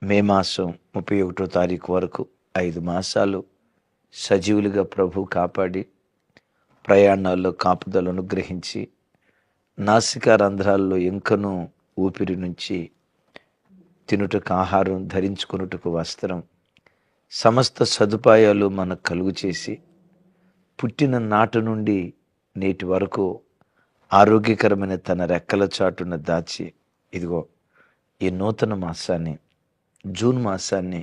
మే మాసం 31వ తారీఖు వరకు 5 మాసాలు సజీవులుగా ప్రభు కాపాడి ప్రయాణాల్లో కాపుదలను గ్రహించి నాసికా రంధ్రాల్లో ఇంకనూ ఊపిరి నుంచి తినుటకు ఆహారం, ధరించుకొనుటకు వస్త్రం, సమస్త సదుపాయాలు మనకు కలుగు చేసి పుట్టిన నాటి నుండి నేటి వరకు ఆరోగ్యకరమైన తన రెక్కల చాటున దాచి ఇదిగో ఈ నూతన మాసాన్ని, జూన్ మాసాన్ని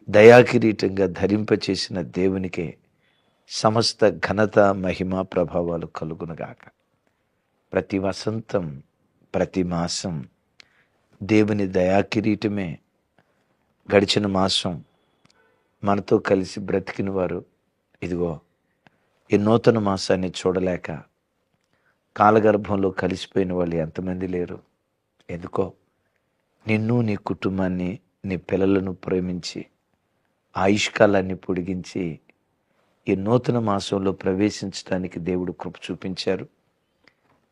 దయాకిరీటంగా ధరింపచేసిన దేవునికే సమస్త ఘనత, మహిమ, ప్రభావాలు కలుగునుగాక. ప్రతి వసంతం, ప్రతి మాసం దేవుని దయాకిరీటమే. గడిచిన మాసం మనతో కలిసి బ్రతికిన వారు ఇదిగో ఈ నూతన మాసాన్ని చూడలేక కాలగర్భంలో కలిసిపోయిన వాళ్ళు ఎంతమంది లేరు? ఎందుకో నిన్ను, నీ కుటుంబాన్ని, నీ పిల్లలను ప్రేమించి ఆయుష్కాలాన్ని పొడిగించి ఈ నూతన మాసంలో ప్రవేశించడానికి దేవుడు కృప చూపించారు.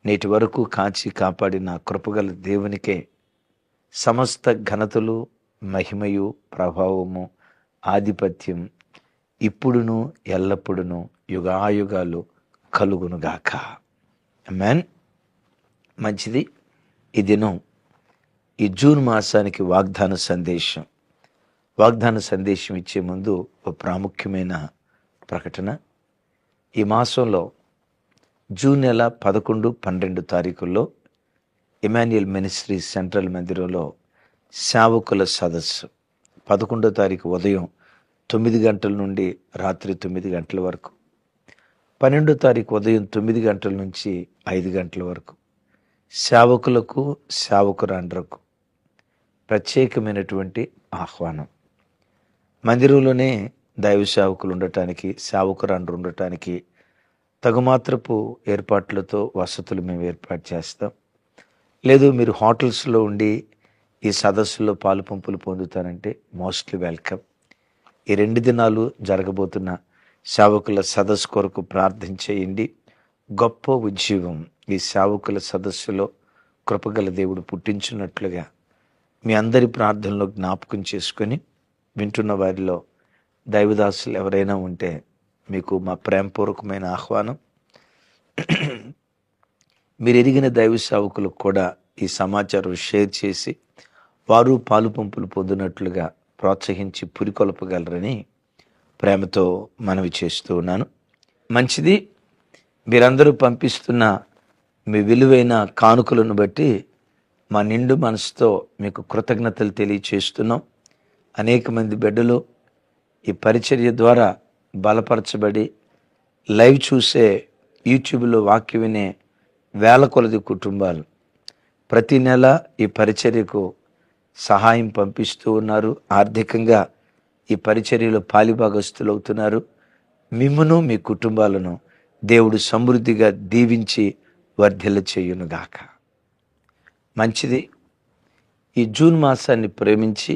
నేటి వరకు కాచి కాపాడిన కృపగల దేవునికే సమస్త ఘనతలు, మహిమయు, ప్రభావము, ఆధిపత్యం ఇప్పుడును ఎల్లప్పుడును యుగాయుగాలు కలుగునుగాక. ఆమేన్. మంచిది. ఈ దినం ఈ జూన్ మాసానికి వాగ్దాన సందేశం ఇచ్చే ముందు ఒక ప్రాముఖ్యమైన ప్రకటన. ఈ మాసంలో జూన్ నెల 11, 12 తారీఖుల్లో ఇమాన్యుయల్ మినిస్ట్రీ సెంట్రల్ మందిరంలో సేవకుల సదస్సు 11వ తారీఖు ఉదయం 9 గంటల నుండి రాత్రి 9 గంటల వరకు, 12వ తారీఖు ఉదయం 9 గంటల నుంచి 5 గంటల వరకు సేవకులకు, సేవకురాండ్రకు ప్రత్యేకమైనటువంటి ఆహ్వానం. మందిరంలోనే దైవ సేవకులు ఉండటానికి, సేవకురాండ్రు ఉండటానికి తగుమాత్రపు ఏర్పాట్లతో వసతులు మేము ఏర్పాటు చేస్తాం. లేదు మీరు హోటల్స్లో ఉండి ఈ సదస్సులో పాలు పంపులు పొందుతానంటే మోస్ట్లీ వెల్కమ్. ఈ 2 దినాలు జరగబోతున్న సేవకుల సదస్సు కొరకు ప్రార్థన చేయండి. గొప్ప ఉజ్జీవం ఈ సేవకుల సదస్సులో కృపగల దేవుడు పుట్టించినట్లుగా మీ అందరి ప్రార్థనలో జ్ఞాపకం చేసుకొని వింటున్న వారిలో దైవదాసులు ఎవరైనా ఉంటే మీకు మా ప్రేమపూర్వకమైన ఆహ్వానం. మీరు ఎరిగిన దైవ సేవకులకు కూడా ఈ సమాచారం షేర్ చేసి వారు పాలు పంపులు పొందినట్లుగా ప్రోత్సహించి పురికొల్పగలరని ప్రేమతో మనవి చేస్తూ ఉన్నాను. మంచిది. మీరందరూ పంపిస్తున్న మీ విలువైన కానుకలను బట్టి మా నిండు మనసుతో మీకు కృతజ్ఞతలు తెలియచేస్తున్నాం. అనేక మంది బిడ్డలు ఈ పరిచర్య ద్వారా బలపరచబడి లైవ్ చూసే, యూట్యూబ్లో వాక్యం వినే వేల కొలది కుటుంబాలు ప్రతి నెల ఈ పరిచర్యకు సహాయం పంపిస్తూ ఉన్నారు. ఆర్థికంగా ఈ పరిచర్యలో పాలిభాగస్తులు అవుతున్నారు. మిమ్మును, మీ కుటుంబాలను దేవుడు సమృద్ధిగా దీవించి వర్ధిల్ల చేయునుగాక. మంచిది. ఈ జూన్ మాసాన్ని ప్రేమించి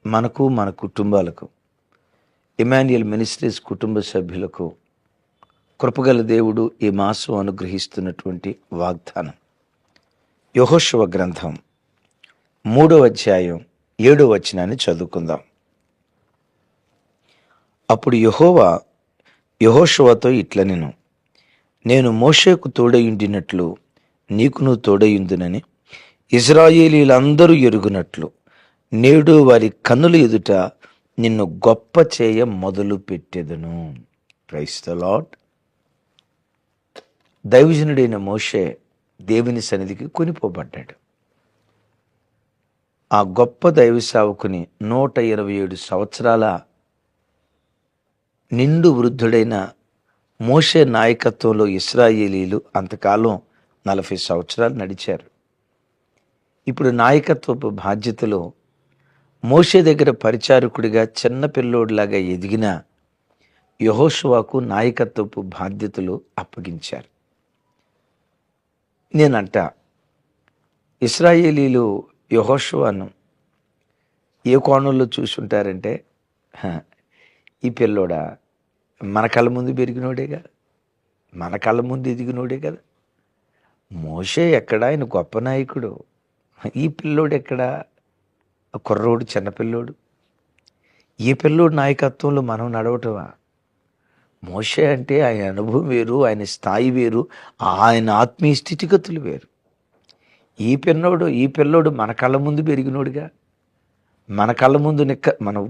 మనకు, మన కుటుంబాలకు, ఇమాన్యుయల్ మినిస్ట్రీస్ కుటుంబ సభ్యులకు కృపగల దేవుడు ఈ మాసం అనుగ్రహిస్తున్నటువంటి వాగ్దానం. యెహోషువ గ్రంథం 3వ అధ్యాయం 7వ వచనాన్ని చదువుకుందాం. అప్పుడు యెహోవా యెహోషువతో ఇట్లనెను, నేను మోషేకు తోడయుండినట్లు నీకును తోడయుందునని ఇశ్రాయేలీయులందరూ ఎరుగునట్లు నేడు వారి కన్నుల ఎదుట నిన్ను గొప్ప చేయ మొదలు పెట్టెదను. Praise the Lord. దైవజనుడైన మోషే దేవుని సన్నిధికి కొనిపోబడ్డాడు. ఆ గొప్ప దైవ సేవకుని 127 సంవత్సరాల నిండు వృద్ధుడైన మోషే నాయకత్వంలో ఇశ్రాయేలీలు అంతకాలం 40 సంవత్సరాలు నడిచారు. ఇప్పుడు నాయకత్వపు బాధ్యతలో మోషే దగ్గర పరిచారకుడిగా చిన్న పిల్లోడిలాగా ఎదిగిన యెహోషువకు నాయకత్వపు బాధ్యతలు అప్పగించారు. నేనంట ఇశ్రాయేలీలు యెహోషువను ఏ కోణంలో చూసుంటారంటే, ఈ పిల్లోడా మన కళ్ళ ముందు పెరిగినోడేగా, మన కళ్ళ ముందు ఎదిగినోడే కదా. మోషే ఎక్కడా, ఆయన గొప్ప నాయకుడు, ఈ పిల్లోడు ఎక్కడా, ఆ కుర్రోడు చిన్నపిల్లోడు. ఈ పిల్లోడు నాయకత్వంలో మనం నడవటమా? మోషే అంటే ఆయన అనుభవం వేరు, ఆయన స్థాయి వేరు, ఆయన ఆత్మీయ స్థితిగతులు వేరు. ఈ పిల్లోడు మన కళ్ళ ముందు పెరిగినోడుగా. మన కళ్ళ ముందు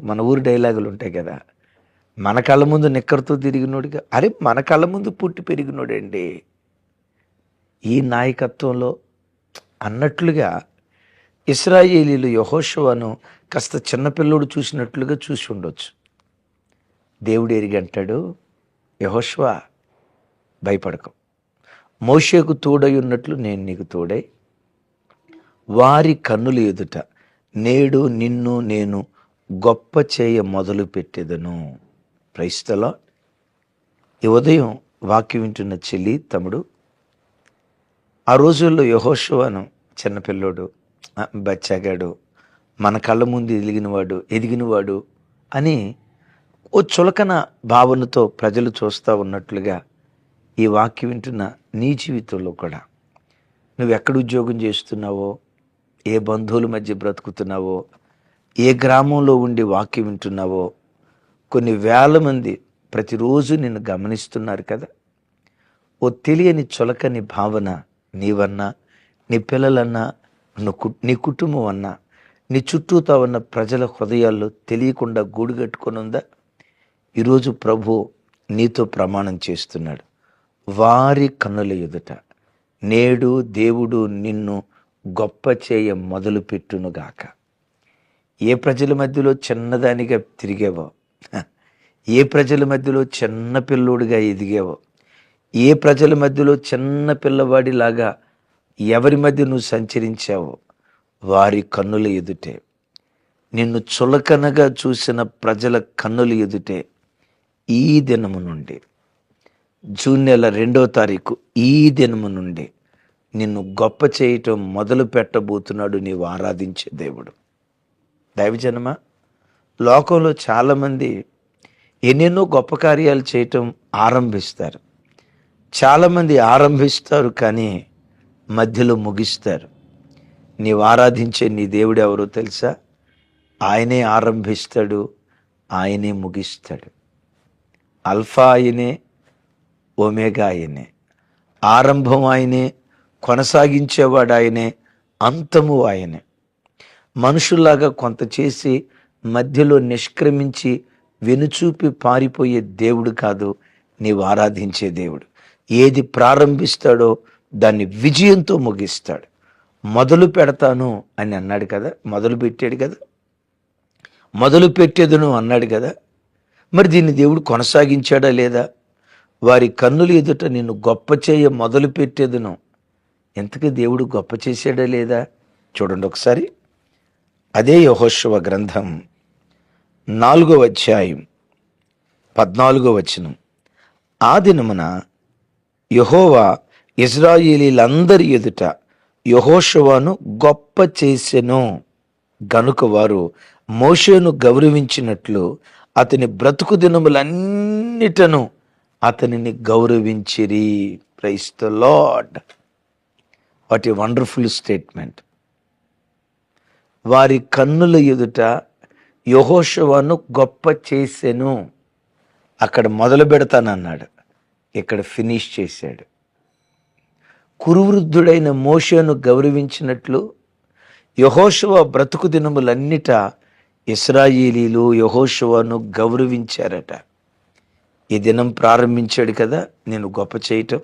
మన ఊరి డైలాగులు ఉంటాయి కదా, మన కళ్ళ ముందు నిక్కర్తో తిరిగినోడుగా. అరే మన కళ్ళ ముందు పుట్టి పెరిగినోడండి. ఈ నాయకత్వంలో అన్నట్లుగా ఇశ్రాయేలీలు యెహోషువను కాస్త చిన్నపిల్లోడు చూసినట్లుగా చూసి ఉండొచ్చు. దేవుడు ఎరిగి అంటాడు, యెహోషువ భయపడకు, మోషేకు తోడై ఉన్నట్లు నేను నీకు తోడై వారి కన్నుల ఎదుట నేడు నిన్ను నేను గొప్ప చేయ మొదలు పెట్టెదను. Praise the lord. ఈ ఉదయం వాక్యం వింటున్న చెల్లి, తమ్ముడు, ఆ రోజుల్లో యెహోషువను చిన్నపిల్లోడు, బచ్చాగాడు, మన కళ్ళ ముందు ఎదిగినవాడు అని ఓ చులకన భావనతో ప్రజలు చూస్తూ ఉన్నట్లుగా ఈ వాక్యం వింటున్న నీ జీవితంలో కూడా నువ్వు ఎక్కడ ఉద్యోగం చేస్తున్నావో, ఏ బంధువుల మధ్య బ్రతుకుతున్నావో, ఏ గ్రామంలో ఉండి వాక్యం వింటున్నావో, కొన్ని వేల మంది ప్రతిరోజు నిన్ను గమనిస్తున్నారు కదా. ఓ తెలియని చులకని భావన నీవన్నా, నీ పిల్లలన్నా, నీ కుటుంబం అన్నా, నీ చుట్టూతా ఉన్న ప్రజల హృదయాల్లో తెలియకుండా గూడు కట్టుకొని ఉందా? ఈరోజు ప్రభు నీతో ప్రమాణం చేస్తున్నాడు. వారి కన్నుల ఎదుట నేడు దేవుడు నిన్ను గొప్ప చేయ మొదలు పెట్టునుగాక. ఏ ప్రజల మధ్యలో చిన్నదానిగా తిరిగావో, ఏ ప్రజల మధ్యలో చిన్న పిల్లోడిగా ఎదిగావో, ఏ ప్రజల మధ్యలో చిన్న పిల్లవాడిలాగా ఎవరి మధ్య నువ్వు సంచరించావో, వారి కన్నుల ఎదుటే, నిన్ను చులకనగా చూసిన ప్రజల కన్నుల ఎదుటే ఈ దినము నుండి, జూన్ నెల 2వ తారీఖు ఈ దినము నుండి నిన్ను గొప్ప చేయటం మొదలు పెట్టబోతున్నాడు నీవు ఆరాధించే దేవుడు. దైవజనమా, లోకంలో చాలామంది ఎన్నెన్నో గొప్ప కార్యాలు చేయటం ఆరంభిస్తారు. చాలామంది ఆరంభిస్తారు కానీ మధ్యలో ముగిస్తారు. నీవు ఆరాధించే నీ దేవుడు ఎవరో తెలుసా? ఆయనే ఆరంభిస్తాడు, ఆయనే ముగిస్తాడు. అల్ఫా ఆయనే, ఒమేగా ఆయనే. ఆరంభం ఆయనే, కొనసాగించేవాడు ఆయనే, అంతము ఆయనే. మనుషుల్లాగా కొంత చేసి మధ్యలో నిష్క్రమించి వెనుచూపి పారిపోయే దేవుడు కాదు నీవు ఆరాధించే దేవుడు. ఏది ప్రారంభిస్తాడో దాన్ని విజయంతో ముగిస్తాడు. మొదలు పెడతాను అని అన్నాడు కదా, మొదలు పెట్టాడు కదా, మొదలు పెట్టేదను అన్నాడు కదా. మరి దీన్ని దేవుడు కొనసాగించాడా లేదా? వారి కన్నుల ఎదుట నిన్ను గొప్ప చేయ మొదలు పెట్టేదను. ఎంతకీ దేవుడు గొప్ప చేశాడా లేదా? చూడండి ఒకసారి. అదే యెహోషువ గ్రంథం 4వ అధ్యాయం 14వ వచనం. ఆ దినమున యెహోవా ఇశ్రాయేలీలందరి ఎదుట యెహోషువను గొప్ప చేసెను గనుక వారు మోషేను గౌరవించినట్లు అతని బ్రతుకు దినములన్నిటను అతనిని గౌరవించిరి. Praise the Lord. What a wonderful statement. వారి కన్నుల ఎదుట యెహోషువను గొప్ప చేసెను. అక్కడ మొదలు పెడతానన్నాడు, ఇక్కడ ఫినిష్ చేశాడు. కురువృద్ధుడైన మోషేను గౌరవించినట్లు యెహోషువ బ్రతుకు దినములన్నిట ఇశ్రాయేలీలు యెహోషువను గౌరవించారట. ఈ దినం ప్రారంభించాడు కదా నేను గొప్ప చేయటం.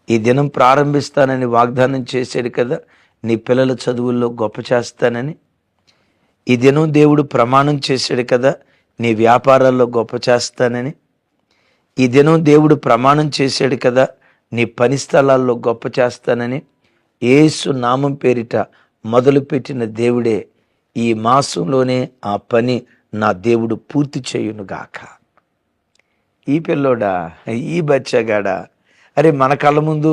ఈ దినం ప్రారంభిస్తానని వాగ్దానం చేశాడు కదా, నీ పిల్లల చదువుల్లో గొప్ప చేస్తానని. ఈ దినం దేవుడు ప్రమాణం చేశాడు కదా, నీ వ్యాపారాల్లో గొప్ప చేస్తానని. ఈ దినం దేవుడు ప్రమాణం చేశాడు కదా, నీ పని స్థలాల్లో గొప్ప చేస్తానని. యేసు నామం పేరిట మొదలుపెట్టిన దేవుడే ఈ మాసంలోనే ఆ పని నా దేవుడు పూర్తి చేయునుగాక. ఈ పిల్లోడా, ఈ బచ్చగాడా, అరే మన కళ్ళ ముందు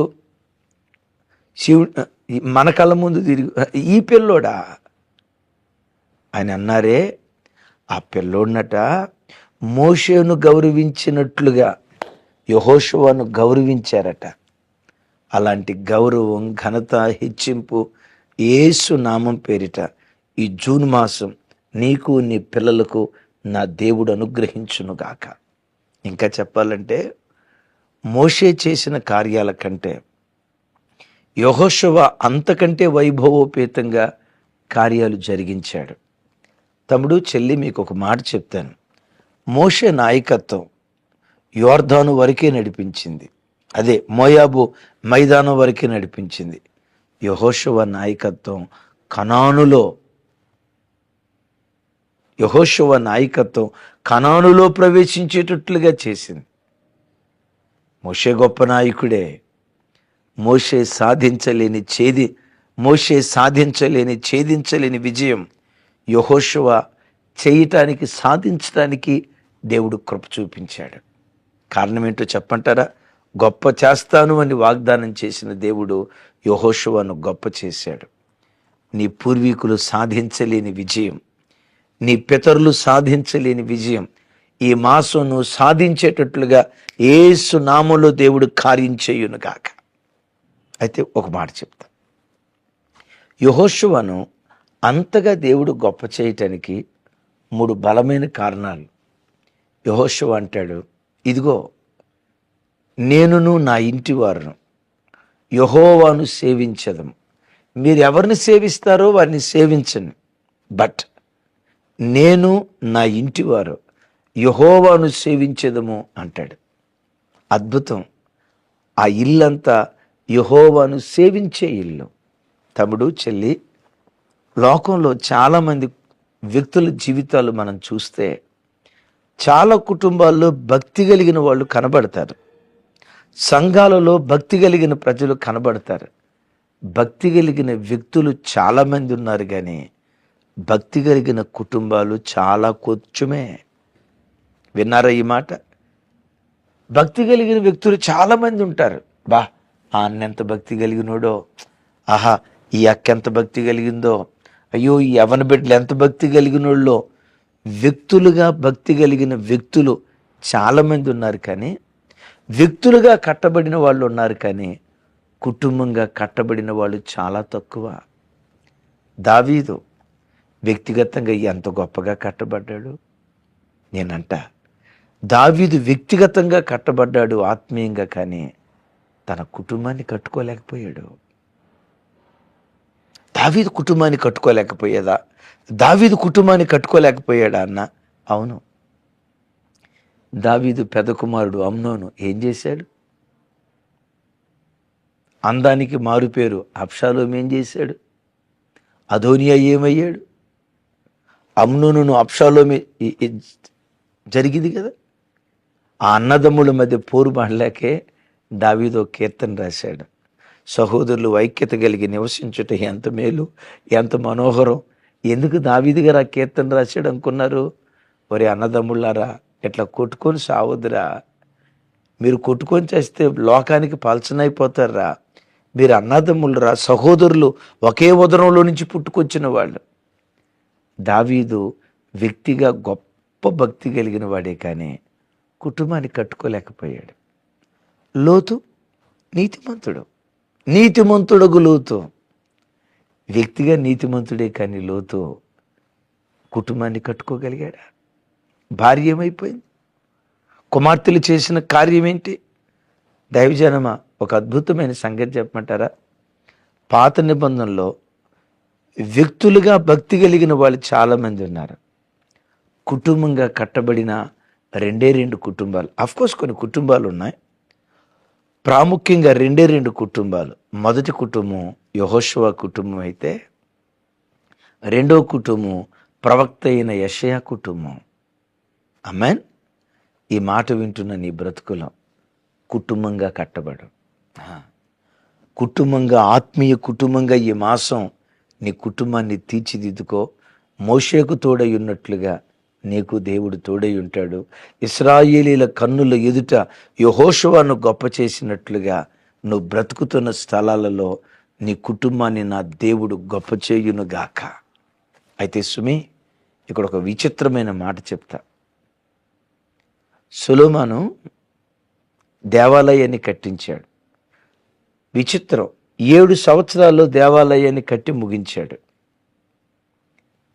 మన కళ్ళ ముందు తిరిగి ఈ పిల్లోడా ఆయన అన్నారే. ఆ పిల్లోడినట మోషేను గౌరవించినట్లుగా యెహోషువను గౌరవించారట. అలాంటి గౌరవం, ఘనత, హెచ్చింపు యేసు నామం పేరిట ఈ జూన్ మాసం నీకు నీ పిల్లలకు నా దేవుడు అనుగ్రహించునుగాక. ఇంకా చెప్పాలంటే మోషే చేసిన కార్యాల కంటే యెహోషువ అంతకంటే వైభవోపేతంగా కార్యాలు జరిగించాడు. తమ్ముడు, చెల్లి, మీకు ఒక మాట చెప్తాను. మోషే నాయకత్వం యోర్దాను వరకే నడిపించింది, అదే మోయాబు మైదానం వరకే నడిపించింది. యెహోషువ నాయకత్వం కనానులో ప్రవేశించేటట్లుగా చేసింది. మోషే గొప్ప నాయకుడే. మోషే సాధించలేని ఛేదించలేని విజయం యెహోషువ చేయటానికి, సాధించడానికి దేవుడు కృప చూపించాడు. కారణం ఏంటో చెప్పంటారా? గొప్ప చేస్తాను అని వాగ్దానం చేసిన దేవుడు యెహోషువను గొప్ప చేశాడు. నీ పూర్వీకులు సాధించలేని విజయం, నీ పితరులు సాధించలేని విజయం ఈ మాసం నువ్వు సాధించేటట్లుగా యేసు నామములో దేవుడు కార్యం చేయునుగాక. అయితే ఒక మాట చెప్తా. యెహోషువను అంతగా దేవుడు గొప్ప చేయటానికి 3 బలమైన కారణాలు. యెహోషువ అంటాడు, ఇదిగో నేనును నా ఇంటి వారును యెహోవాను సేవించదము. మీరు ఎవరిని సేవిస్తారో వారిని సేవించండి, బట్ నేను నా ఇంటి వారు యెహోవాను సేవించదము అంటాడు. అద్భుతం. ఆ ఇల్లంతా యెహోవాను సేవించే ఇల్లు. తమ్ముడు, చెల్లి, లోకంలో చాలామంది వ్యక్తుల జీవితాలు మనం చూస్తే చాలా కుటుంబాల్లో భక్తి కలిగిన వాళ్ళు కనబడతారు, సంఘాలలో భక్తి కలిగిన ప్రజలు కనబడతారు. భక్తి కలిగిన వ్యక్తులు చాలామంది ఉన్నారు, కానీ భక్తి కలిగిన కుటుంబాలు చాలా కొంచెమే. విన్నారా ఈ మాట? భక్తి కలిగిన వ్యక్తులు చాలామంది ఉంటారు. బా, ఆ అన్న ఎంత భక్తి కలిగినోడో, ఆహా ఈ అక్క ఎంత భక్తి కలిగిందో, అయ్యో ఈ యవ్వన బిడ్డలు ఎంత భక్తి కలిగినోళ్ళో. వ్యక్తులుగా భక్తి కలిగిన వ్యక్తులు చాలామంది ఉన్నారు, కానీ వ్యక్తులుగా కట్టబడిన వాళ్ళు ఉన్నారు, కానీ కుటుంబంగా కట్టబడిన వాళ్ళు చాలా తక్కువ. దావీదు వ్యక్తిగతంగా ఎంత గొప్పగా కట్టబడ్డాడు. నేనంట దావీదు వ్యక్తిగతంగా కట్టబడ్డాడు ఆత్మీయంగా, కానీ తన కుటుంబాన్ని కట్టుకోలేకపోయాడు. దావీదు కుటుంబాన్ని కట్టుకోలేకపోయేదా? దావీదు కుటుంబాన్ని కట్టుకోలేకపోయాడా అన్న? అవును. దావీదు పెద్ద కుమారుడు అమ్నోను ఏం చేశాడు? అందానికి మారుపేరు అబ్షాలోము ఏం చేశాడు? అదోనియా ఏమయ్యాడు? అమ్నోను అబ్షాలోము జరిగింది కదా. ఆ అన్నదమ్ముల మధ్య పోరు మాడలేకే దావీదు ఒక కీర్తన రాశాడు. సహోదరులు ఐక్యత కలిగి నివసించుట ఎంత మేలు, ఎంత మనోహరం. ఎందుకు దావీదు గారు ఆ కీర్తన రాశాడు అనుకున్నారు? ఒరే అన్నదమ్ముళ్ళారా, ఇట్లా కొట్టుకొని సావద్దురా. మీరు కొట్టుకొని చేస్తే లోకానికి పలచనైపోతారా. మీరు అన్నదమ్ములరా, సహోదరులు, ఒకే ఉదరంలో నుంచి పుట్టుకొచ్చిన వాళ్ళు. దావీదు వ్యక్తిగా గొప్ప భక్తి కలిగిన వాడే, కానీ కుటుంబాన్ని కట్టుకోలేకపోయాడు. లోతు నీతిమంతుడగు లోతు వ్యక్తిగా నీతిమంతుడే, కానీ లోతు కుటుంబాన్ని కట్టుకోగలిగాడా? భార్య ఏమైపోయింది? కుమార్తెలు చేసిన కార్యం ఏంటి? దైవజనమా, ఒక అద్భుతమైన సంగతి చెప్పమంటారా? పాత నిబంధనలో వ్యక్తులుగా భక్తి కలిగిన వాళ్ళు చాలామంది ఉన్నారు. కుటుంబంగా కట్టబడిన 2 కుటుంబాలు. అఫ్కోర్స్ కొన్ని కుటుంబాలు ఉన్నాయి, ప్రాముఖ్యంగా 2 కుటుంబాలు. మొదటి కుటుంబం యెహోషువ కుటుంబం అయితే, రెండో కుటుంబం ప్రవక్త అయిన యెషయా కుటుంబం. ఆమేన్. ఈ మాట వింటున్న నీ బ్రతుకులో కుటుంబంగా కట్టబడు. కుటుంబంగా, ఆత్మీయ కుటుంబంగా ఈ మాసం నీ కుటుంబాన్ని తీర్చిదిద్దుకో. మోషేకు తోడై ఉన్నట్లుగా నీకు దేవుడు తోడై ఉంటాడు. ఇశ్రాయేలీల కన్నుల ఎదుట యెహోషువను గొప్ప చేసినట్లుగా నువ్వు బ్రతుకుతున్న స్థలాలలో నీ కుటుంబాన్ని నా దేవుడు గొప్ప చేయునుగాక. అయితే సుమి, ఇక్కడ ఒక విచిత్రమైన మాట చెప్తా. సొలొమోను దేవాలయాన్ని కట్టించాడు. విచిత్రం, 7 సంవత్సరాల్లో దేవాలయాన్ని కట్టి ముగించాడు.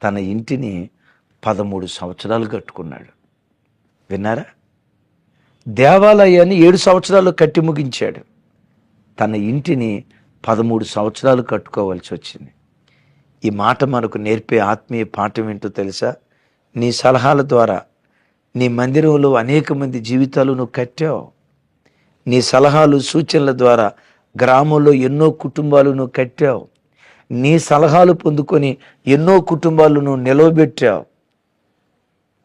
తన ఇంటిని 13 సంవత్సరాలు కట్టుకున్నాడు. విన్నారా? దేవాలయాన్ని 7 సంవత్సరాలు కట్టి ముగించాడు. తన ఇంటిని 13 సంవత్సరాలు కట్టుకోవాల్సి వచ్చింది. ఈ మాట మనకు నేర్పే ఆత్మీయ పాఠం ఏంటో తెలుసా? నీ సలహాల ద్వారా నీ మందిరంలో అనేక మంది జీవితాలు నువ్వు కట్టావు. నీ సలహాలు సూచనల ద్వారా గ్రామంలో ఎన్నో కుటుంబాలు నువ్వు కట్టావు. నీ సలహాలు పొందుకొని ఎన్నో కుటుంబాలు నువ్వు నిలవబెట్టావు.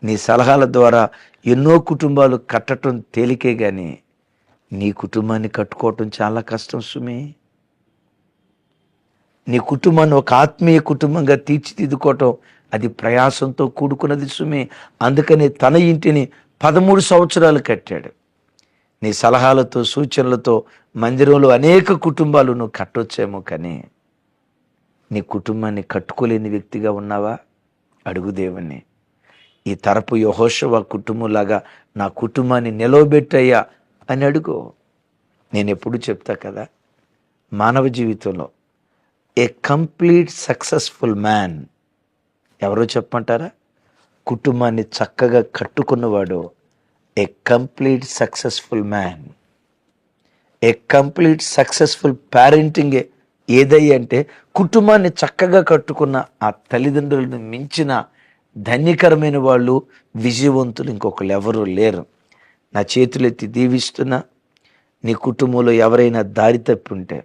నీ సలహాల ద్వారా ఎన్నో కుటుంబాలు కట్టడం తేలికే కానీ నీ కుటుంబాన్ని కట్టుకోవటం చాలా కష్టం సుమి. నీ కుటుంబాన్ని ఒక ఆత్మీయ కుటుంబంగా తీర్చిదిద్దుకోవటం అది ప్రయాసంతో కూడుకున్నది సుమి. అందుకని తన ఇంటిని 13 సంవత్సరాలు కట్టాడు. నీ సలహాలతో సూచనలతో మందిరంలో అనేక కుటుంబాలు నువ్వు కట్టొచ్చేమో, కానీ నీ కుటుంబాన్ని కట్టుకోలేని వ్యక్తిగా ఉన్నావా? అడుగు దేవుణ్ణి. ఈ తరపు యెహోషువ కుటుంబంలాగా నా కుటుంబాన్ని నిలవబెట్టయ్యా అని అడుగు. నేను ఎప్పుడు చెప్తా కదా, మానవ జీవితంలో ఏ కంప్లీట్ సక్సెస్ఫుల్ మ్యాన్ ఎవరో చెప్పమంటారా? కుటుంబాన్ని చక్కగా కట్టుకున్నవాడు a complete successful man. A complete successful parenting ఏదయ్యి అంటే కుటుంబాన్ని చక్కగా కట్టుకున్న ఆ తల్లిదండ్రులను మించిన ధన్యకరమైన వాళ్ళు, విజయవంతులు ఇంకొకరు ఎవరూ లేరు. నా చేతులెత్తి దీవిస్తున్నా, నీ కుటుంబంలో ఎవరైనా దారి తప్పి ఉంటే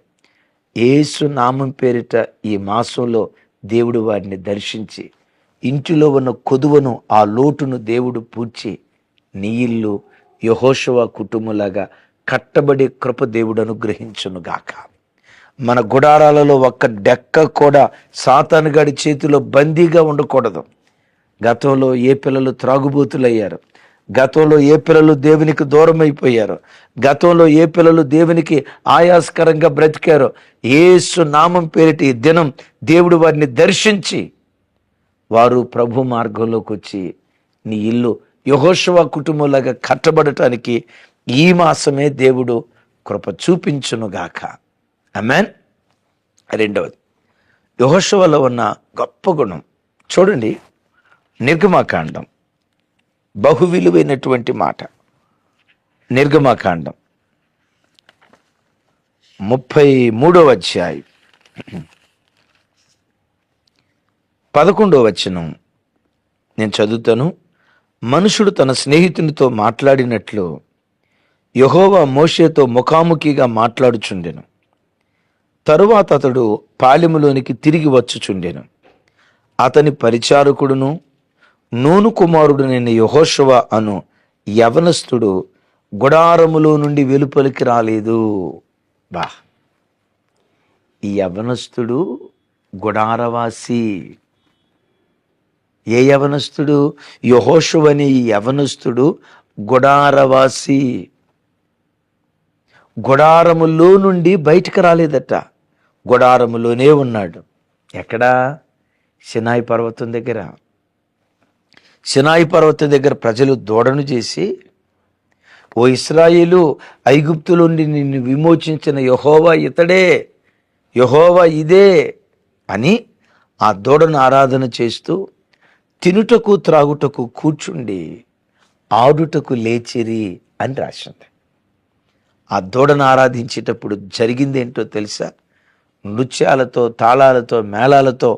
యేసు నామం పేరిట ఈ మాసంలో దేవుడు వారిని దర్శించి ఇంటిలో ఉన్న కొదువను, ఆ లోటును దేవుడు పూడ్చి నీ ఇల్లు యెహోషువ కుటుంబంలాగా కట్టబడే కృప దేవుడు అనుగ్రహించునుగాక. మన గుడారాలలో ఒక్క డెక్క కూడా సాతానుగాడి చేతిలో బందీగా ఉండకూడదు. గతంలో ఏ పిల్లలు త్రాగుబోతులయ్యారు, గతంలో ఏ పిల్లలు దేవునికి దూరం అయిపోయారు, గతంలో ఏ పిల్లలు దేవునికి ఆయాస్కరంగా బ్రతికారో, యేసు నామం పేరిట ఈ దినం దేవుడు వారిని దర్శించి వారు ప్రభు మార్గంలోకి వచ్చి నీ ఇల్లు యెహోషువ కుటుంబంలాగా కట్టబడటానికి ఈ మాసమే దేవుడు కృప చూపించునుగాక. ఆమేన్. రెండవది, యెహోషువలో ఉన్న గొప్ప గుణం చూడండి. నిర్గమకాండం బహు విలువైనటువంటి మాట. నిర్గమకాండం 33వ అధ్యాయం 11వ వచనం నేను చదువుతాను. మనుషుడు తన స్నేహితునితో మాట్లాడినట్లు యెహోవా మోషేతో ముఖాముఖిగా మాట్లాడుచుండెను. తరువాత అతడు పాలెములోనికి తిరిగి వచ్చుచుండెను. అతని పరిచారకుడును నూను కుమారుడునైన యెహోషువ అను యవనస్తుడు గుడారములో నుండి వెలుపలికి రాలేదు. ఈ యవనస్తుడు గుడారవాసి. ఏ యవనస్తుడు? యెహోషువ అనే ఈ యవనస్తుడు గుడారవాసి. గుడారములో నుండి బయటికి రాలేదట, గుడారములోనే ఉన్నాడు. ఎక్కడా? సినాయి పర్వతం దగ్గర. సినాయి పర్వతం దగ్గర ప్రజలు దూడను చేసి, ఓ ఇశ్రాయేలు, ఐగుప్తులో నుండి నిన్ను విమోచించిన యెహోవా ఇతడే, యెహోవా ఇదే అని ఆ దూడను ఆరాధన చేస్తూ తినుటకు త్రాగుటకు కూర్చుండి ఆడుటకు లేచిరి అని రాసింది. ఆ దూడను ఆరాధించేటప్పుడు జరిగిందేంటో తెలుసా? నృత్యాలతో, తాళాలతో, మేళాలతో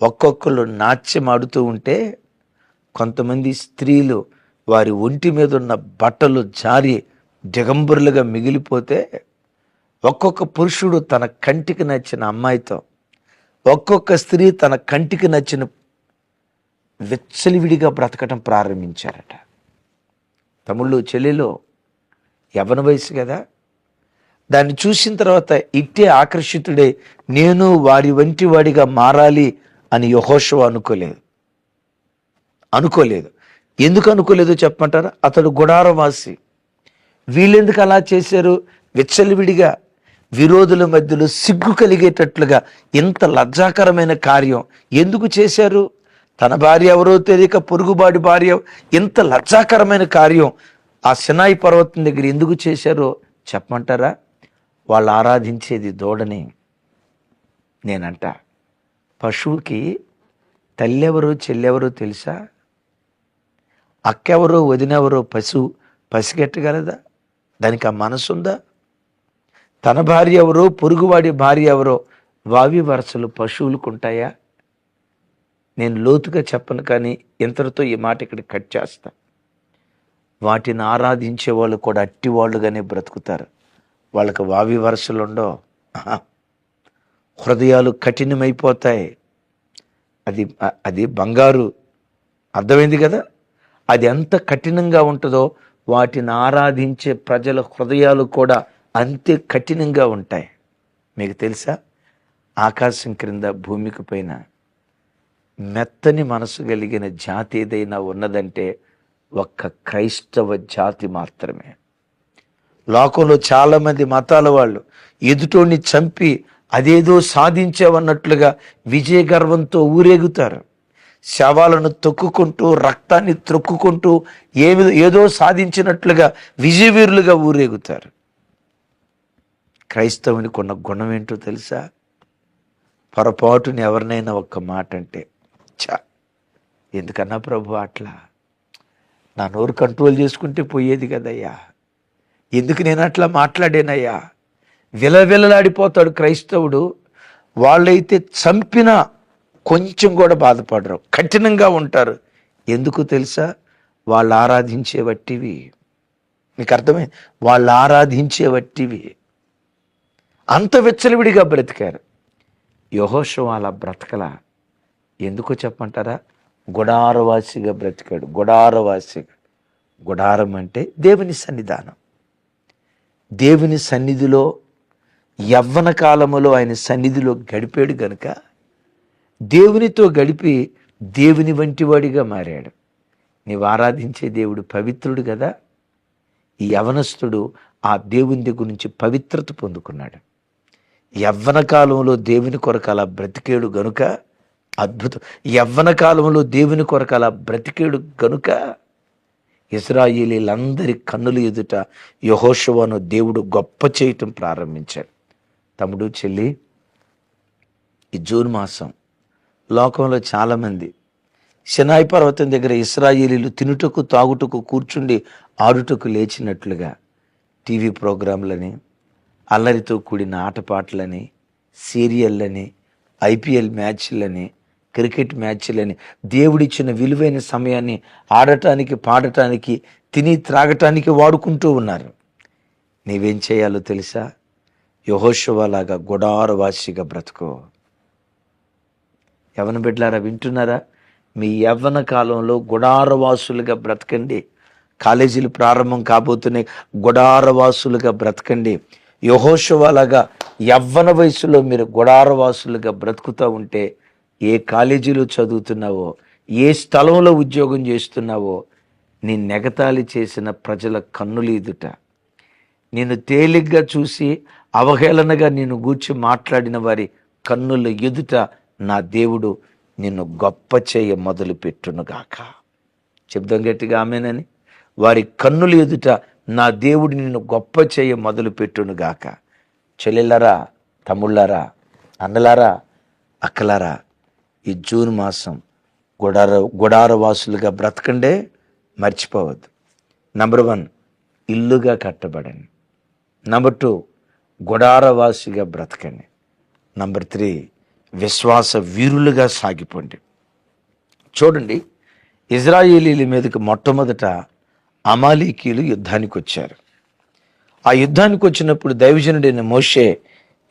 ఒక్కొక్కరు నాట్యం ఆడుతూ ఉంటే కొంతమంది స్త్రీలు వారి ఒంటి మీద ఉన్న బట్టలు జారి దిగంబరులుగా మిగిలిపోతే, ఒక్కొక్క పురుషుడు తన కంటికి నచ్చిన అమ్మాయితో, ఒక్కొక్క స్త్రీ తన కంటికి నచ్చిన విచ్చలివిడిగా బ్రతకటం ప్రారంభించారట. తమ్ముళ్ళు, చెల్లెలు, యవ్వన వయసు కదా. దాన్ని చూసిన తర్వాత ఇట్టే ఆకర్షితుడే నేను వారి వంటి వాడిగా మారాలి అని యెహోషువ అనుకోలేదు. ఎందుకు అనుకోలేదో చెప్పమంటారా? అతడు గుడారవాసి. వీళ్ళెందుకు అలా చేశారు? విచ్చలవిడిగా విరోధుల మధ్యలో సిగ్గు కలిగేటట్లుగా ఇంత లజ్జాకరమైన కార్యం ఎందుకు చేశారు? తన భార్య ఎవరో తెలియక పొరుగుబాడి భార్య ఇంత లజ్జాకరమైన కార్యం ఆ సినాయి పర్వతం దగ్గర ఎందుకు చేశారో చెప్పమంటారా? వాళ్ళు ఆరాధించేది దూడని. నేనంట, పశువుకి తల్లెవరో చెల్లెవరో తెలుసా? అక్కెవరో వదినెవరో పసిగట్టగలదా? దానికి ఆ మనసుందా? తన భార్య ఎవరో పొరుగువాడి భార్య ఎవరో వావి వరసలు పశువులకు ఉంటాయా? నేను లోతుగా చెప్పను, కానీ ఇంతటితో ఈ మాట ఇక్కడ కట్ చేస్తా. వాటిని ఆరాధించే వాళ్ళు కూడా అట్టి వాళ్ళుగానే బ్రతుకుతారు. వాళ్ళకి వావి వరసలు ఉండవు. హృదయాలు కఠినమైపోతాయి. అది బంగారు, అర్థమైంది కదా? అది ఎంత కఠినంగా ఉంటుందో వాటిని ఆరాధించే ప్రజల హృదయాలు కూడా అంతే కఠినంగా ఉంటాయి. మీకు తెలుసా, ఆకాశం క్రింద భూమికి పైన మెత్తని మనసు కలిగిన జాతి ఏదైనా ఉన్నదంటే ఒక్క క్రైస్తవ జాతి మాత్రమే. లోకంలో చాలామంది మతాల వాళ్ళు ఎదుటోని చంపి అదేదో సాధించావన్నట్లుగా విజయ గర్వంతో ఊరేగుతారు. శవాలను తొక్కుకుంటూ రక్తాన్ని త్రొక్కుకుంటూ ఏదో సాధించినట్లుగా విజయవీరులుగా ఊరేగుతారు. క్రైస్తవునికి ఉన్న గుణం ఏంటో తెలుసా? పొరపాటుని ఎవరినైనా ఒక్క మాట అంటే, ఎందుకన్నా ప్రభు అట్లా, నా నోరు కంట్రోల్ చేసుకుంటే పోయేది కదయ్యా, ఎందుకు నేను అట్లా మాట్లాడానయ్యా, విలవిలలాడిపోతాడు క్రైస్తవుడు. వాళ్ళైతే చంపినా కొంచెం కూడా బాధపడరు, కఠినంగా ఉంటారు. ఎందుకు తెలుసా? వాళ్ళు ఆరాధించే వట్టివి. మీకు అర్థమే? వాళ్ళు ఆరాధించే వట్టివి. అంత విచ్చలవిడిగా బ్రతికారు. యెహోషువ అలా బ్రతకలా. ఎందుకో చెప్పంటారా? గుడారవాసిగా బ్రతికాడు. గుడారవాసిగా. గుడారం అంటే దేవుని సన్నిధానం. దేవుని సన్నిధిలో యవ్వన కాలములో ఆయన సన్నిధిలో గడిపాడు గనుక దేవునితో గడిపి దేవుని వంటి వాడిగా మారాడు. నీవు ఆరాధించే దేవుడు పవిత్రుడు కదా. ఈ యవనస్తుడు ఆ దేవుని దగ్గర నుంచి పవిత్రత పొందుకున్నాడు. యవ్వన కాలంలో దేవుని కొరకు అలా బ్రతికేడు గనుక అద్భుతం. యవ్వన కాలంలో దేవుని కొరకు అలా బ్రతికేడు గనుక ఇశ్రాయేలీలందరి కన్నుల ఎదుట యెహోషువను దేవుడు గొప్ప చేయటం ప్రారంభించాడు. తమ్ముడు, చెల్లి, ఈ జూన్ మాసం లోకంలో చాలామంది సినాయి పర్వతం దగ్గర ఇశ్రాయేలీలు తినుటకు తాగుటకు కూర్చుండి ఆడుటకు లేచినట్లుగా టీవీ ప్రోగ్రాంలని, అల్లరితో కూడిన ఆటపాటలని, సీరియళ్ళని, ఐపీఎల్ మ్యాచ్లని, క్రికెట్ మ్యాచ్లని, దేవుడిచ్చిన విలువైన సమయాన్ని ఆడటానికి, పాడటానికి, తిని త్రాగటానికి వాడుకుంటూ ఉన్నారు. నీవేం చేయాలో తెలుసా? యెహోషువలాగా గుడారవాసిగా బ్రతుకో. యవ్వన బిడ్డలారా, వింటున్నారా? మీ యవ్వన కాలంలో గుడారవాసులుగా బ్రతకండి. కాలేజీలు ప్రారంభం కాబోతున్నాయి, గుడారవాసులుగా బ్రతకండి. యెహోషువలాగా యవ్వన వయసులో మీరు గుడారవాసులుగా బ్రతుకుతూ ఉంటే, ఏ కాలేజీలో చదువుతున్నావో, ఏ స్థలంలో ఉద్యోగం చేస్తున్నావో, నీ నెగతాళి చేసిన ప్రజల కన్నులు ఎదుట, నేను తేలిగ్గా చూసి అవహేళనగా నేను గూర్చి మాట్లాడిన వారి కన్నుల ఎదుట నా దేవుడు నిన్ను గొప్ప చేయ మొదలు పెట్టునుగాక. చెప్దాం గట్టిగా ఆమేనని. వారి కన్నుల ఎదుట నా దేవుడు నిన్ను గొప్ప చేయ మొదలు పెట్టునుగాక. చెల్లెళ్ళారా, తమ్ముళ్ళారా, అన్నలారా, అక్కలారా, ఈ జూన్ మాసం గుడారవాసులుగా బ్రతకండే, మర్చిపోవద్దు. నంబర్ 1, ఇల్లుగా కట్టబడండి. నంబర్ 2, గుడారవాసిగా బ్రతకండి. నంబర్ 3, విశ్వాస వీరులుగా సాగిపోండి. చూడండి, ఇశ్రాయేలీల మీదకి మొట్టమొదట అమాలేకీయులు యుద్ధానికి వచ్చారు. ఆ యుద్ధానికి వచ్చినప్పుడు దైవజనుడైన మోషే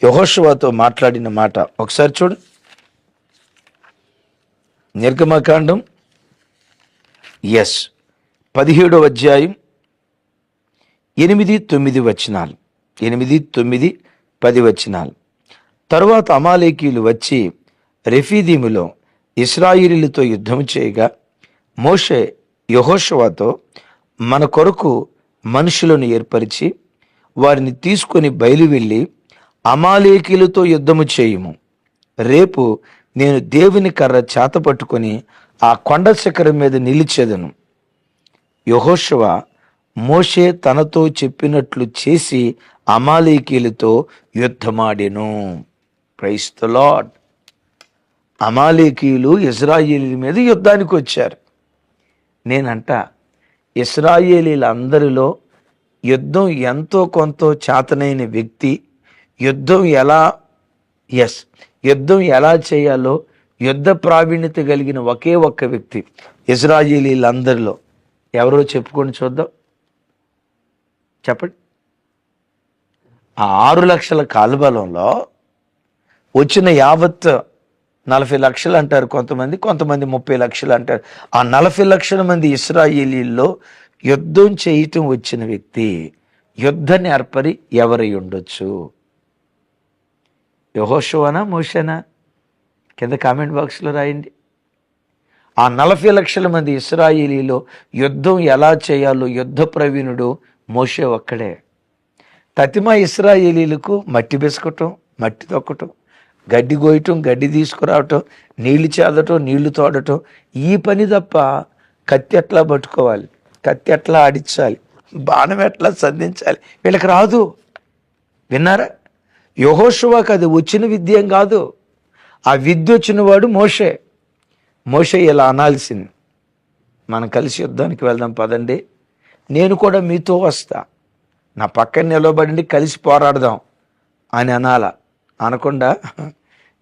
యెహోషువతో మాట్లాడిన మాట ఒకసారి చూడు. నిర్గమకాండం 17వ అధ్యాయం 8, 9 వచనాలు. 8, 9, 10 వచనాలు. తరువాత అమాలేకీయులు వచ్చి రెఫీదీములో ఇశ్రాయేలీయులతో యుద్ధం చేయగా మోషే యెహోషువతో, మన కొరకు మనుషులను ఏర్పరిచి వారిని తీసుకొని బయలువెళ్ళి అమాలేకీయులతో యుద్ధము చేయుము. రేపు నేను దేవుని కర్ర చేత పట్టుకొని ఆ కొండ శిఖరం మీద నిలిచెదను. యెహోషువ మోషే తనతో చెప్పినట్లు చేసి అమాలేకీయులతో యుద్ధమాడెను. Praise the Lord. అమాలేకీయులు ఇశ్రాయేలీల మీద యుద్ధానికి వచ్చారు. నేనంట ఇశ్రాయేలీలందరిలో యుద్ధం ఎంతో కొంత చేతనైన వ్యక్తి, యుద్ధం ఎలా చేయాలో యుద్ధ ప్రావీణ్యత కలిగిన ఒకే ఒక్క వ్యక్తి ఇశ్రాయేలీలందరిలో ఎవరో చెప్పుకొని చూద్దాం. చెప్పండి. ఆ 6 లక్షల కాలుబలంలో వచ్చిన యావత్ 40 లక్షలు అంటారు కొంతమంది 30 లక్షలు అంటారు. ఆ 40 లక్షల మంది ఇశ్రాయేలీల్లో యుద్ధం చేయటం వచ్చిన వ్యక్తి, యుద్ధ నేర్పరి ఎవరై ఉండొచ్చు? యెహోషువనా, మోషేనా? కింద కామెంట్ బాక్స్లో రాయండి. ఆ 40 లక్షల మంది ఇశ్రాయేలీలో యుద్ధం ఎలా చేయాలో యుద్ధ ప్రవీణుడు మోషే ఒక్కడే. తతిమ ఇశ్రాయేలీలకు మట్టి బెసకటం, మట్టి తొక్కటం, గడ్డి కోయటం, గడ్డి తీసుకురావటం, నీళ్లు చేదటం, నీళ్లు తోడటం, ఈ పని తప్ప కత్తి ఎట్లా పట్టుకోవాలి, కత్తి ఎట్లా ఆడించాలి, బాణం ఎట్లా సంధించాలి వీళ్ళకి రాదు. విన్నారా? యెహోషువకు అది వచ్చిన విద్య ఏం కాదు. ఆ విద్య వచ్చిన వాడు మోషే. మోషే ఇలా అనాల్సింది, మనం కలిసి యుద్ధానికి వెళ్దాం పదండి, నేను కూడా మీతో వస్తా, నా పక్కన నిలబడండి, కలిసి పోరాడదాం అని అనాల. అనకుండా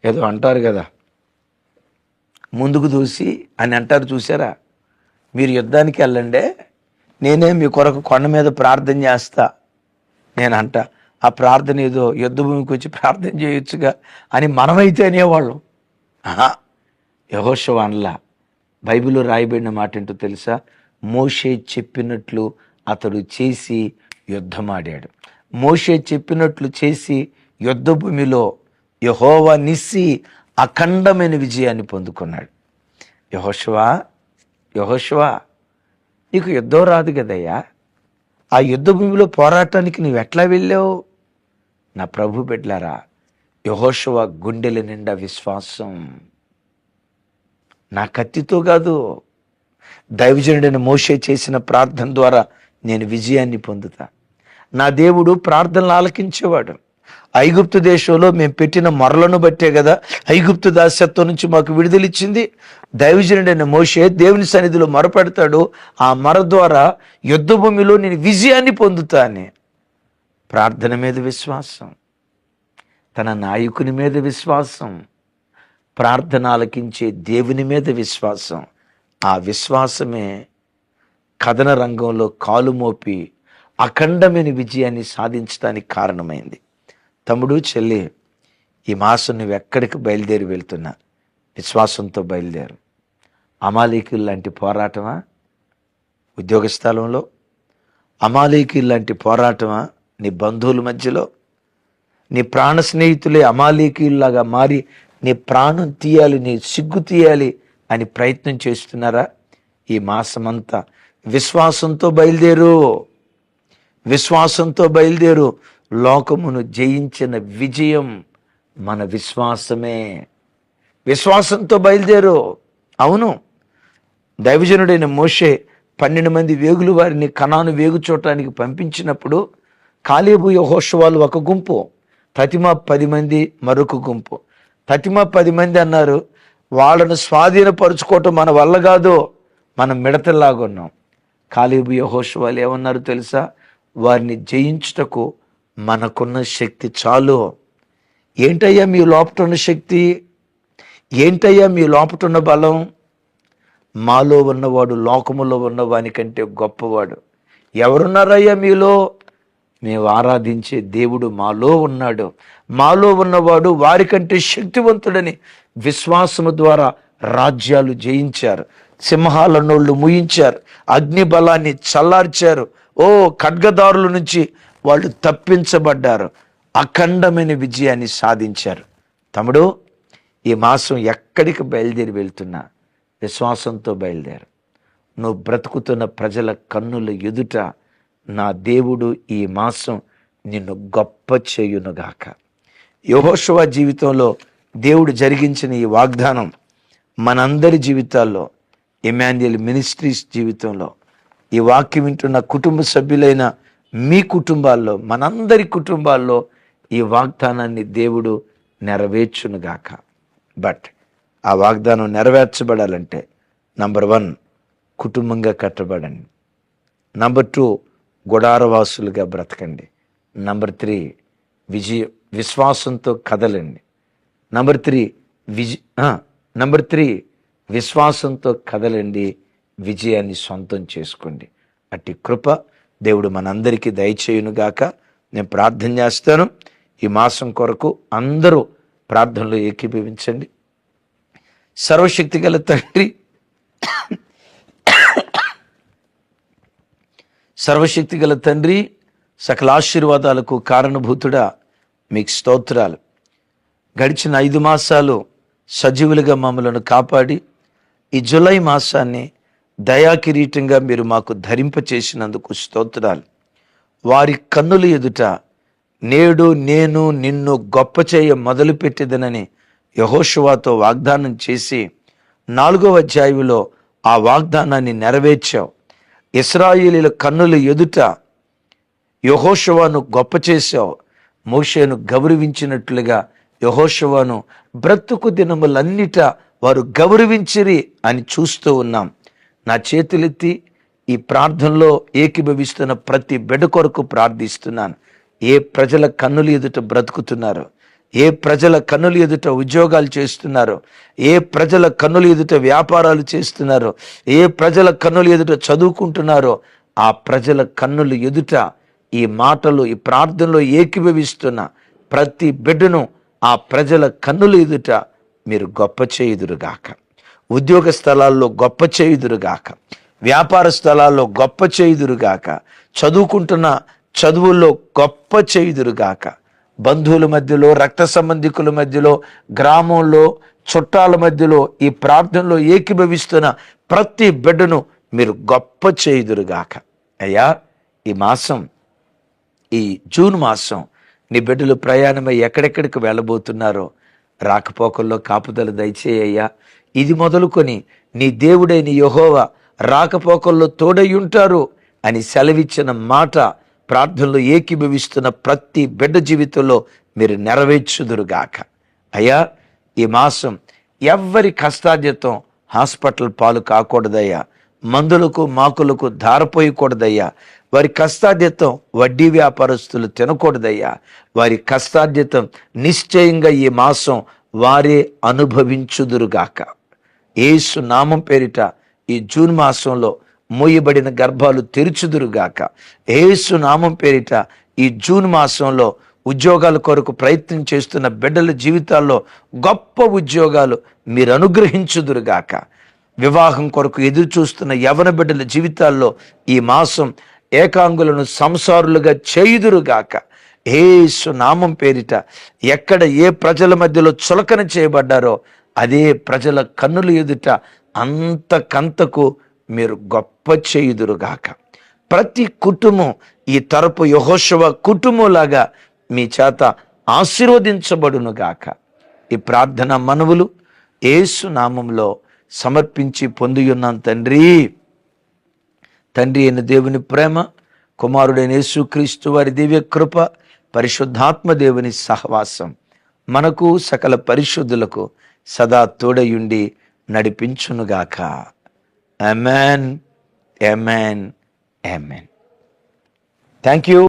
ఏదో అంటారు కదా, ముందుకు దూసి అని అంటారు చూసారా? మీరు యుద్ధానికి వెళ్ళండి, నేనే మీ కొరకు కొండ మీద ప్రార్థన చేస్తా. నేనంట ఆ ప్రార్థన ఏదో యుద్ధ భూమికి వచ్చి ప్రార్థన చేయొచ్చుగా అని మనమైతే అనేవాళ్ళం. యెహోషువ అనలా. బైబిల్లో రాయబడిన మాట ఏంటో తెలుసా? మోషే చెప్పినట్లు అతడు చేసి యుద్ధమాడాడు. మోషే చెప్పినట్లు చేసి యుద్ధ భూమిలో యెహోవా నిస్సి అఖండమైన విజయాన్ని పొందుకున్నాడు. యెహోషువ నీకు యుద్ధం రాదు కదయ్యా, ఆ యుద్ధ భూమిలో పోరాటానికి నువ్వు ఎట్లా వెళ్ళావు? నా ప్రభు బిడ్డలారా, యెహోషువ గుండెల నిండా విశ్వాసం. నా కత్తితో కాదు, దైవజనుడైన మోషే చేసిన ప్రార్థన ద్వారా నేను విజయాన్ని పొందుతా. నా దేవుడు ప్రార్థనలు ఆలకించేవాడు. ఐగుప్తు దేశంలో మేము పెట్టిన మొరలను బట్టే కదా ఐగుప్తు దాస్యత్వం నుంచి మాకు విడుదలిచ్చింది. దైవజనుడైన మోషే దేవుని సన్నిధిలో మొరపెడతాడు, ఆ మొర ద్వారా యుద్ధ భూమిలో నేను విజయాన్ని పొందుతా అని. ప్రార్థన మీద విశ్వాసం, తన నాయకుని మీద విశ్వాసం, ప్రార్థన ఆలకించే దేవుని మీద విశ్వాసం. ఆ విశ్వాసమే కథన రంగంలో కాలు మోపి అఖండమైన విజయాన్ని సాధించడానికి కారణమైంది. తమ్ముడు, చెల్లి, ఈ మాసం నువ్వు ఎక్కడికి బయలుదేరి వెళ్తున్నా విశ్వాసంతో బయలుదేరు. అమాలేకీయుల లాంటి పోరాటమా ఉద్యోగ స్థలంలో? అమాలేకీయుల లాంటి పోరాటమా నీ బంధువుల మధ్యలో? నీ ప్రాణ స్నేహితులే అమాలేకీయుల్లాగా మారి నీ ప్రాణం తీయాలి, నీ సిగ్గు తీయాలి అని ప్రయత్నం చేస్తున్నారా? ఈ మాసమంతా విశ్వాసంతో బయలుదేరు, విశ్వాసంతో బయలుదేరు. లోకమును జయించిన విజయం మన విశ్వాసమే. విశ్వాసంతో బయలుదేరు. అవును, దైవజనుడైన మోషే 12 మంది వేగులు వారిని కనాను వేగు చూడటానికి పంపించినప్పుడు కాలేబు యెహోషువలు ఒక గుంపు, తతిమ 10 మంది మరొక గుంపు. తతిమ 10 మంది అన్నారు, వాళ్ళను స్వాధీనపరుచుకోవటం మన వల్ల కాదు, మనం మిడతల్లాగున్నాం. కాలేబు యెహోషువలు ఏమన్నారు తెలుసా? వారిని జయించుటకు మనకున్న శక్తి చాలు. ఏంటయ్యా మీ లోపట ఉన్న శక్తి? ఏంటయ్యా మీ లోపట ఉన్న బలం? మాలో ఉన్నవాడు లోకములో ఉన్నవాని కంటే గొప్పవాడు. ఎవరున్నారయ్యా మీలో? మేము ఆరాధించే దేవుడు మాలో ఉన్నాడు. మాలో ఉన్నవాడు వారికంటే శక్తివంతుడని విశ్వాసము ద్వారా రాజ్యాలు జయించారు, సింహాల నోళ్ళు ముయించారు, అగ్ని బలాన్ని చల్లార్చారు. ఖడ్గదారుల నుంచి వాళ్ళు తప్పించబడ్డారు, అఖండమైన విజయాన్ని సాధించారు. తమ్ముడు, ఈ మాసం ఎక్కడికి బయలుదేరి వెళ్తున్నా విశ్వాసంతో బయలుదేరు. నువ్వు బ్రతుకుతున్న ప్రజల కన్నుల ఎదుట నా దేవుడు ఈ మాసం నిన్ను గొప్ప చేయునుగాక. యెహోషువ జీవితంలో దేవుడు జరిగించిన ఈ వాగ్దానం మనందరి జీవితాల్లో, ఇమ్మాన్యుయల్ మినిస్ట్రీస్ జీవితంలో, ఈ వాక్యం వింటున్న కుటుంబ సభ్యులైన మీ కుటుంబాల్లో, మనందరి కుటుంబాల్లో ఈ వాగ్దానాన్ని దేవుడు నెరవేర్చునుగాక. బట్ ఆ వాగ్దానం నెరవేర్చబడాలంటే నంబర్ 1 కుటుంబంగా కట్టబడండి. నంబర్ 2 గుడారవాసులుగా బ్రతకండి. నంబర్ 3 విశ్వాసంతో కదలండి. నంబర్ 3 విశ్వాసంతో కదలండి, విజయాన్ని సొంతం చేసుకోండి. అట్టి కృప దేవుడు మనందరికీ దయచేయునుగాక. నేను ప్రార్థన చేస్తాను. ఈ మాసం కొరకు అందరూ ప్రార్థనలో ఏకీభవించండి. సర్వశక్తి గల తండ్రి, సర్వశక్తి గల తండ్రి, సకల ఆశీర్వాదాలకు కారణభూతుడా, మీకు స్తోత్రాలు. గడిచిన 5 మాసాలు సజీవులుగా మమ్మలను కాపాడి ఈ జూలై మాసాన్ని దయాకిరీటంగా మీరు మాకు ధరింపచేసినందుకు స్తోత్రాలు. వారి కన్నుల ఎదుట నేడు నేను నిన్ను గొప్ప చేయ మొదలుపెట్టేదనని యెహోషువతో వాగ్దానం చేసి 4వ అధ్యాయంలో ఆ వాగ్దానాన్ని నెరవేర్చావు. ఇశ్రాయేలీయుల కన్నుల ఎదుట యెహోషువను గొప్ప చేశావు. మోషేను గౌరవించినట్లుగా యెహోషువను బ్రతుకు దినములన్నిట వారు గౌరవించిరి అని చూస్తూ ఉన్నాం. నా చేతులెత్తి ఈ ప్రార్థనలో ఏకీభవిస్తున్న ప్రతి బిడ్డ కొరకు ప్రార్థిస్తున్నాను. ఏ ప్రజల కన్నుల ఎదుట బ్రతుకుతున్నారో, ఏ ప్రజల కన్నుల ఎదుట ఉద్యోగాలు చేస్తున్నారో, ఏ ప్రజల కన్నుల ఎదుట వ్యాపారాలు చేస్తున్నారో, ఏ ప్రజల కన్నుల ఎదుట చదువుకుంటున్నారో, ఆ ప్రజల కన్నుల ఎదుట ఈ మాటలు, ఈ ప్రార్థనలో ఏకీభవిస్తున్న ప్రతి బిడ్డను ఆ ప్రజల కన్నుల ఎదుట మీరు గొప్ప చేయుదురుగాక. ఉద్యోగ స్థలాల్లో గొప్ప చేయుదురుగాక, వ్యాపార స్థలాల్లో గొప్ప చేయుదురుగాక, చదువుకుంటున్న చదువుల్లో గొప్ప చేయుదురుగాక. బంధువుల మధ్యలో, రక్త సంబంధికుల మధ్యలో, గ్రామంలో, చుట్టాల మధ్యలో ఈ ప్రార్థనలో ఏకీభవిస్తున్న ప్రతి బిడ్డను మీరు గొప్ప చేయుదురుగాక. అయ్యా, ఈ మాసం, ఈ జూన్ మాసం నీ బిడ్డలు ప్రయాణమై ఎక్కడెక్కడికి వెళ్ళబోతున్నారో రాకపోకల్లో కాపుదల దయచేయ్యా. ఇది మొదలుకొని నీ దేవుడైన యెహోవా రాకపోకల్లో తోడయ్యుంటారు అని సెలవిచ్చిన మాట ప్రార్థనలో ఏకీభవిస్తున్న ప్రతి బిడ్డ జీవితంలో మీరు నెరవేర్చుదురుగాక. అయ్యా, ఈ మాసం ఎవ్వరి కష్టార్జితం హాస్పిటల్ పాలు కాకూడదయ్యా. మందులకు మాకులకు ధారపోయకూడదయ్యా. వారి కష్టార్జితం వడ్డీ వ్యాపారస్తులు తినకూడదయ్యా. వారి కష్టార్జితం నిశ్చయంగా ఈ మాసం వారే అనుభవించుదురుగాక. యేసు నామం పేరిట ఈ జూన్ మాసంలో మూయబడిన గర్భాలు తెరుచుదురుగాక. యేసు నామం పేరిట ఈ జూన్ మాసంలో ఉద్యోగాల కొరకు ప్రయత్నం చేస్తున్న బిడ్డల జీవితాల్లో గొప్ప ఉద్యోగాలు మీరు అనుగ్రహించుదురుగాక. వివాహం కొరకు ఎదురు చూస్తున్న యవన బిడ్డల జీవితాల్లో ఈ మాసం ఏకాంగులను సంసారులుగా చేయుదురుగాక. యేసు నామం పేరిట ఎక్కడ ఏ ప్రజల మధ్యలో చులకన చేయబడ్డారో అదే ప్రజల కన్నుల ఎదుట అంతకంతకు మీరు గొప్ప చేయుదురుగాక. ప్రతి కుటుంబం ఈ తరపు యెహోషువ కుటుంబంలాగా మీ చేత ఆశీర్వదించబడునుగాక. ఈ ప్రార్థన మనవులు యేసు నామంలో సమర్పించి పొందియున్నాం తండ్రి. తండ్రి అయిన దేవుని ప్రేమ, కుమారుడైన యేసుక్రీస్తు వారి దివ్య కృప, పరిశుద్ధాత్మ దేవుని సహవాసం మనకు సకల పరిశుద్ధులకు సదా తోడయుండి నడిపించునుగాక. Amen, amen, amen. Thank you.